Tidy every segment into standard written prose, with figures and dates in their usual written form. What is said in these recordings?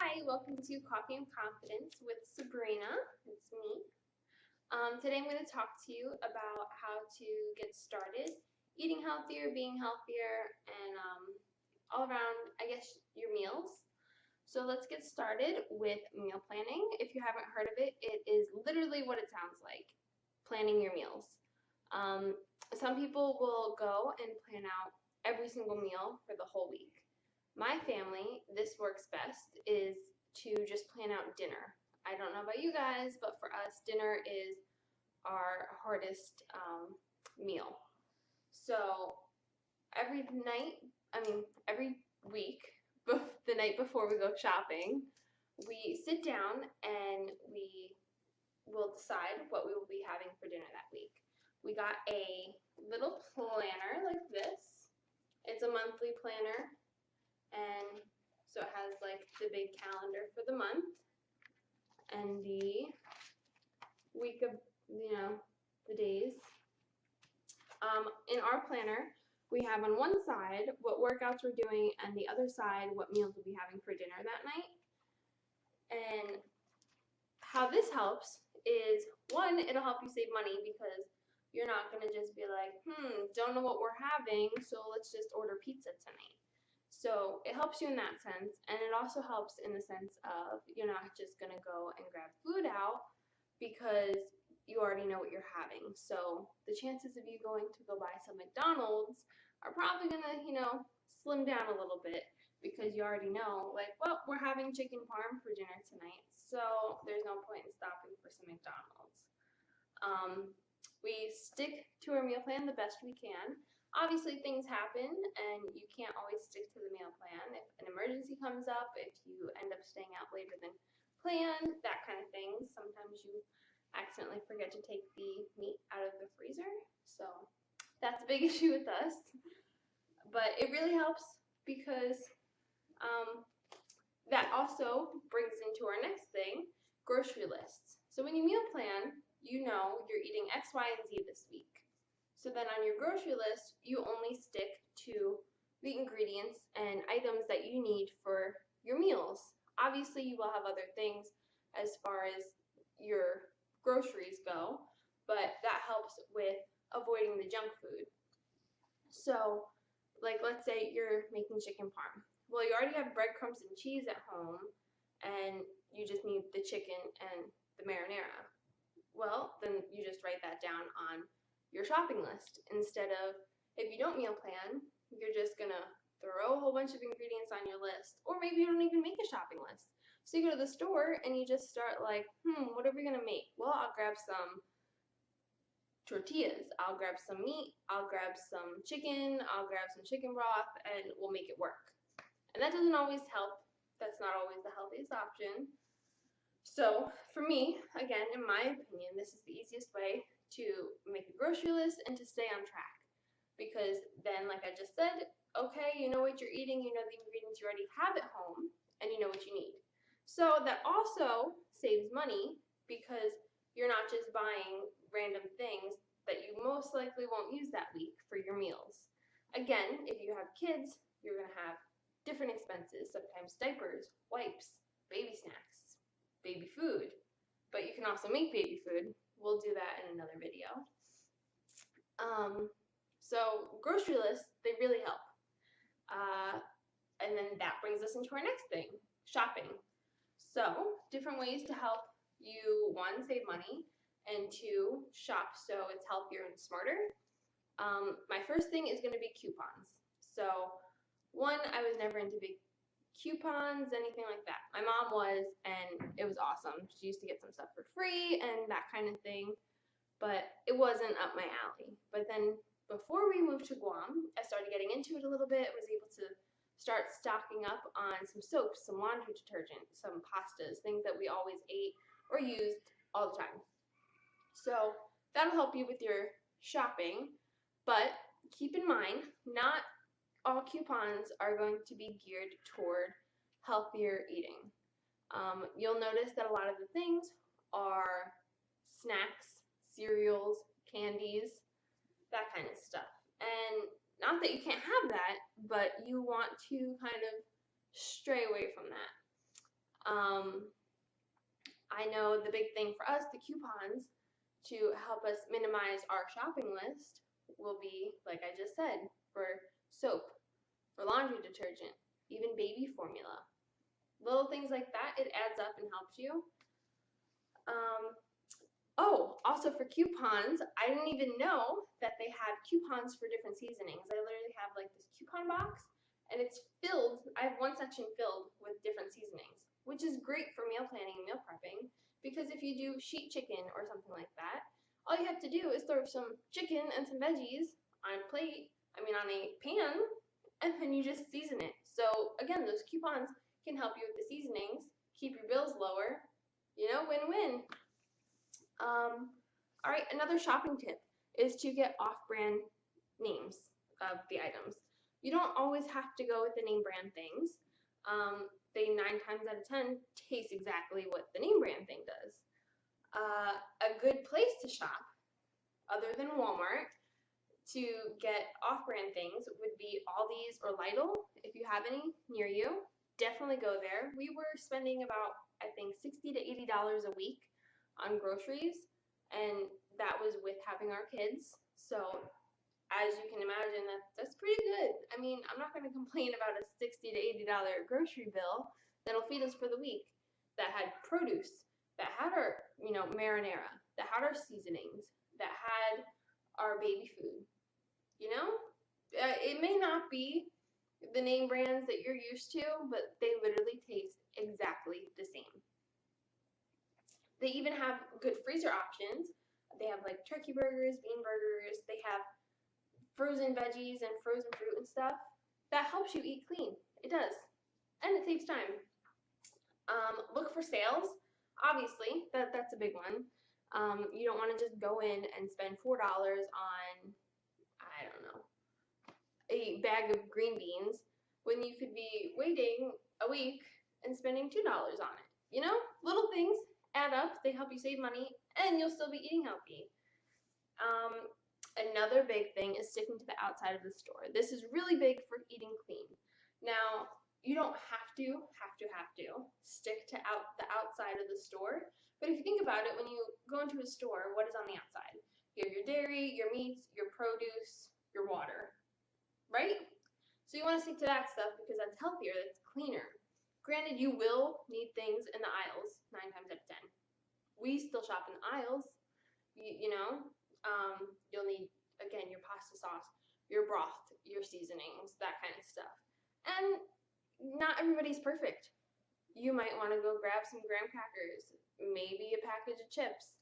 Hi, welcome to Coffee and Confidence with Sabrina. It's me. Today I'm going to talk to you about how to get started eating healthier, being healthier, and all around, I guess, your meals. So let's get started with meal planning. If you haven't heard of it, it is literally what it sounds like, planning your meals. Some people will go and plan out every single meal for the whole week. My family, this works best, is to just plan out dinner. I don't know about you guys, but for us, dinner is our hardest meal. So every night, every week, the night before we go shopping, we sit down and we will decide what we will be having for dinner that week. We got a little planner like this. It's a monthly planner, and so it has like the big calendar for the month and the week of, the days. In our planner, we have on one side what workouts we're doing and the other side what meals we'll be having for dinner that night. And how this helps is, one, it'll help you save money because you're not going to just be like, don't know what we're having, so let's just order pizza tonight. So it helps you in that sense, and it also helps in the sense of you're not just going to go and grab food out because you already know what you're having. So the chances of you going to go buy some McDonald's are probably going to, slim down a little bit because you already know, like, well, we're having chicken parm for dinner tonight, so there's no point in stopping for some McDonald's. We stick to our meal plan the best we can. Obviously, things happen, and you can't always stick to the meal plan. If an emergency comes up, if you end up staying out later than planned, that kind of thing. Sometimes you accidentally forget to take the meat out of the freezer, so that's a big issue with us. But it really helps because that also brings into our next thing, grocery lists. So when you meal plan, you know you're eating X, Y, and Z this week. So then on your grocery list, you only stick to the ingredients and items that you need for your meals. Obviously, you will have other things as far as your groceries go, but that helps with avoiding the junk food. So, like, let's say you're making chicken parm. Well, you already have breadcrumbs and cheese at home, and you just need the chicken and the marinara. Well, then you just write that down on your shopping list instead of, if you don't meal plan, you're just gonna throw a whole bunch of ingredients on your list, or maybe you don't even make a shopping list. So you go to the store and you just start like, what are we gonna make? Well, I'll grab some tortillas, I'll grab some meat, I'll grab some chicken, I'll grab some chicken broth, and we'll make it work. And that doesn't always help. That's not always the healthiest option. So for me, again, in my opinion, this is the easiest way to make a grocery list and to stay on track. Because then, like I just said, okay, you know what you're eating, you know the ingredients you already have at home, and you know what you need. So that also saves money because you're not just buying random things that you most likely won't use that week for your meals. Again, if you have kids, you're going to have different expenses, sometimes diapers, wipes, baby snacks, baby food, but you can also make baby food. We'll do that in another video. So grocery lists, they really help. And then that brings us into our next thing, shopping. So different ways to help you, one, save money, and two, shop so it's healthier and smarter. My first thing is going to be coupons. So one, I was never into big coupons, anything like that. My mom was, and it was awesome. She used to get some stuff for free and that kind of thing, but it wasn't up my alley. But then before we moved to Guam, I started getting into it a little bit, was able to start stocking up on some soaps, some laundry detergent, some pastas, things that we always ate or used all the time. So that'll help you with your shopping, but keep in mind, not all coupons are going to be geared toward healthier eating. You'll notice that a lot of the things are snacks, cereals, candies, that kind of stuff. And not that you can't have that, but you want to kind of stray away from that. I know the big thing for us, the coupons, to help us minimize our shopping list will be, like I just said, for soap, for laundry detergent, even baby formula. Little things like that, it adds up and helps you. Oh, also for coupons, I didn't even know that they had coupons for different seasonings. I literally have like this coupon box, and it's filled, I have one section filled with different seasonings, which is great for meal planning and meal prepping, because if you do sheet chicken or something like that, all you have to do is throw some chicken and some veggies on a pan, and then you just season it. So again, those coupons can help you with the seasonings, keep your bills lower, win-win. All right, another shopping tip is to get off-brand names of the items. You don't always have to go with the name brand things. They 9 times out of 10 taste exactly what the name brand thing does. A good place to shop, other than Walmart, to get off-brand things would be Aldi's or Lidl. If you have any near you, definitely go there. We were spending about, I think, $60 to $80 a week on groceries, and that was with having our kids. So as you can imagine, that's pretty good. I mean, I'm not going to complain about a $60 to $80 grocery bill that'll feed us for the week, that had produce, that had our marinara, that had our seasonings, that had our baby food. It may not be the name brands that you're used to, but they literally taste exactly the same. They even have good freezer options. They have like turkey burgers, bean burgers. They have frozen veggies and frozen fruit and stuff. That helps you eat clean. It does. And it saves time. Look for sales. Obviously, that's a big one. You don't want to just go in and spend $4 on, I don't know, a bag of green beans when you could be waiting a week and spending $2 on it. Little things add up, they help you save money, and you'll still be eating healthy. Another big thing is sticking to the outside of the store. This is really big for eating clean. Now, you don't have to stick to the outside of the store, but if you think about it, when you go into a store, what is on the outside? You have your dairy, your meats, your produce, your water, right? So you want to stick to that stuff because that's healthier, that's cleaner. Granted, you will need things in the aisles 9 times out of 10. We still shop in the aisles. You'll need, again, your pasta sauce, your broth, your seasonings, that kind of stuff. And not everybody's perfect. You might want to go grab some graham crackers, maybe a package of chips.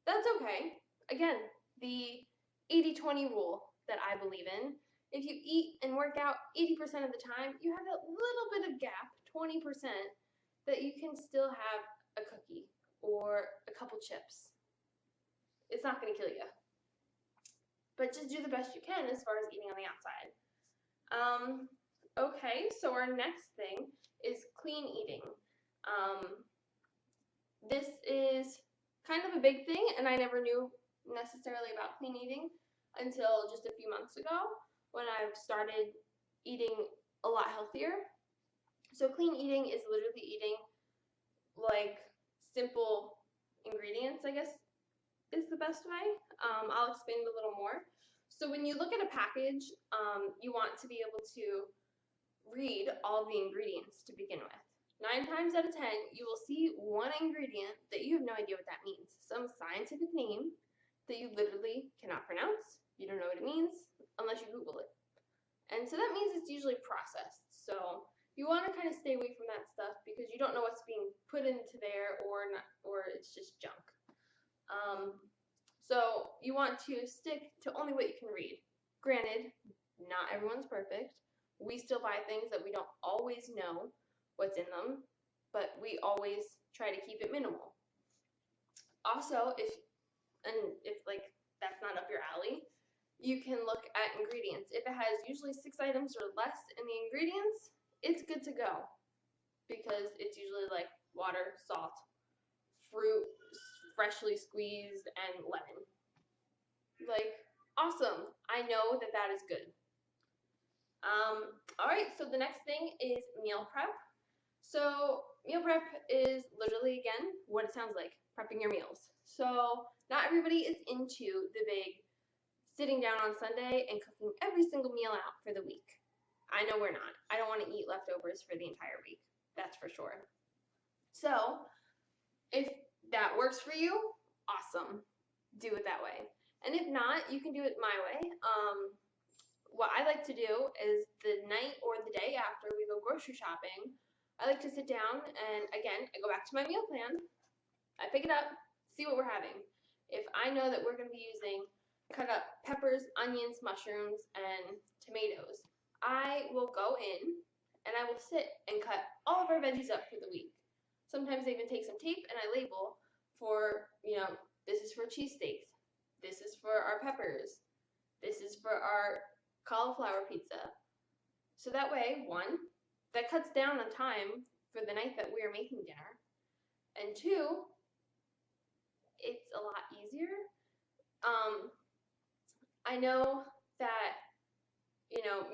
That's okay. Again, the 80-20 rule that I believe in. If you eat and work out 80% of the time, you have a little bit of gap, 20%, that you can still have a cookie or a couple chips. It's not going to kill you. But just do the best you can as far as eating on the outside. Okay, so our next thing is clean eating. This is kind of a big thing, and I never knew necessarily about clean eating until just a few months ago when I've started eating a lot healthier. So clean eating is literally eating like simple ingredients, I guess is the best way. I'll explain it a little more. So when you look at a package, you want to be able to read all the ingredients to begin with. 9 times out of 10, you will see one ingredient that you have no idea what that means. Some scientific name that you literally cannot pronounce. You don't know what it means unless you Google it. And so that means it's usually processed. So you want to kind of stay away from that stuff because you don't know what's being put into there or it's just junk. So you want to stick to only what you can read. Granted, not everyone's perfect. We still buy things that we don't always know what's in them, but we always try to keep it minimal. Also, if like that's not up your alley, you can look at ingredients. If it has usually 6 items or less in the ingredients, it's good to go because it's usually like water, salt, fruit, freshly squeezed, and lemon. Like, awesome. I know that that is good. All right, so the next thing is meal prep. So meal prep is literally, again, what it sounds like, prepping your meals. So not everybody is into the big sitting down on Sunday and cooking every single meal out for the week. I know we're not. I don't want to eat leftovers for the entire week. That's for sure. So if that works for you, awesome. Do it that way. And if not, you can do it my way. What I like to do is the night or the day after we go grocery shopping, I like to sit down and, again, I go back to my meal plan. I pick it up, see what we're having. If I know that we're going to be using cut up peppers, onions, mushrooms, and tomatoes, I will go in and I will sit and cut all of our veggies up for the week. Sometimes I even take some tape and I label for, this is for cheese steaks, this is for our peppers, this is for our cauliflower pizza. So that way, one, that cuts down on time for the night that we are making dinner, and two, it's a lot easier. I know that,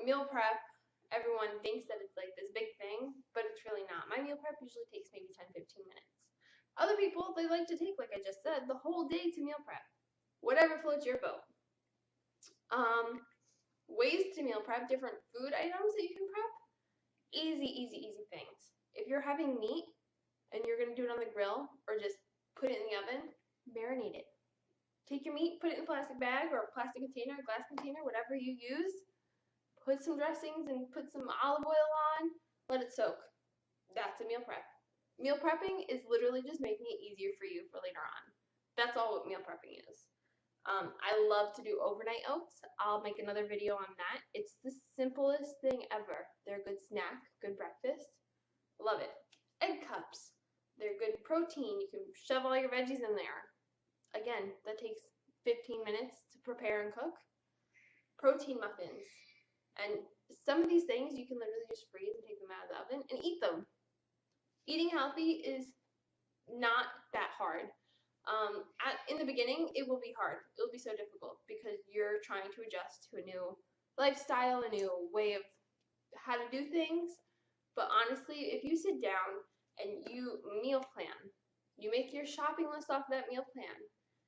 meal prep, everyone thinks that it's like this big thing, but it's really not. My meal prep usually takes maybe 10-15 minutes. Other people, they like to take, like I just said, the whole day to meal prep. Whatever floats your boat. Ways to meal prep, different food items that you can prep. Easy, easy, easy things. If you're having meat and you're going to do it on the grill or just put it in the oven, marinate it. Take your meat, put it in a plastic bag or a plastic container, a glass container, whatever you use. Put some dressings and put some olive oil on. Let it soak. That's a meal prep. Meal prepping is literally just making it easier for you for later on. That's all what meal prepping is. I love to do overnight oats. I'll make another video on that. It's the simplest thing ever. They're a good snack, good breakfast. Love it. Egg cups. They're good protein. You can shove all your veggies in there. Again, that takes 15 minutes to prepare and cook. Protein muffins. And some of these things you can literally just freeze and take them out of the oven and eat them. Eating healthy is not that hard. In the beginning, it will be hard. It will be so difficult because you're trying to adjust to a new lifestyle, a new way of how to do things. But honestly, if you sit down and you meal plan, you make your shopping list off that meal plan,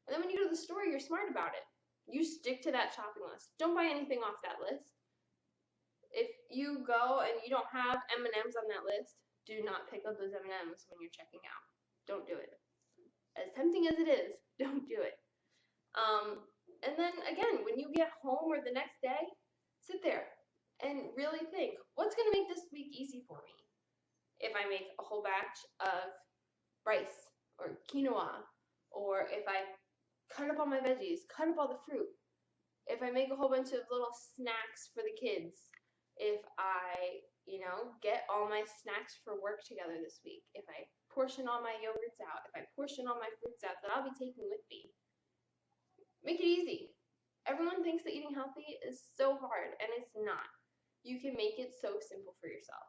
and then when you go to the store, you're smart about it. You stick to that shopping list. Don't buy anything off that list. If you go and you don't have M&Ms on that list, do not pick up those M&Ms when you're checking out. Don't do it. As tempting as it is, don't do it. And then again, when you get home or the next day, sit there and really think, what's going to make this week easy for me? If I make a whole batch of rice or quinoa, or if I cut up all my veggies, cut up all the fruit, if I make a whole bunch of little snacks for the kids, if I, get all my snacks for work together this week, if I portion all my yogurts out, if I portion all my fruits out that I'll be taking with me. Make it easy. Everyone thinks that eating healthy is so hard, and it's not. You can make it so simple for yourself.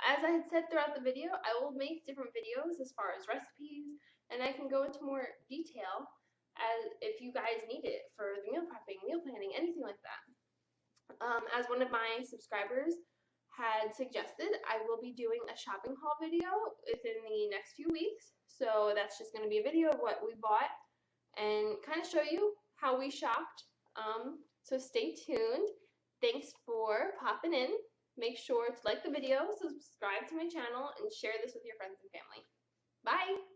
As I had said throughout the video, I will make different videos as far as recipes, and I can go into more detail as if you guys need it for the meal prepping, meal planning, anything like that. As one of my subscribers had suggested, I will be doing a shopping haul video within the next few weeks. So that's just going to be a video of what we bought and kind of show you how we shopped. So stay tuned. Thanks for popping in. Make ssure to like the video, subscribe to my channel, and share this with your friends and family. Bye!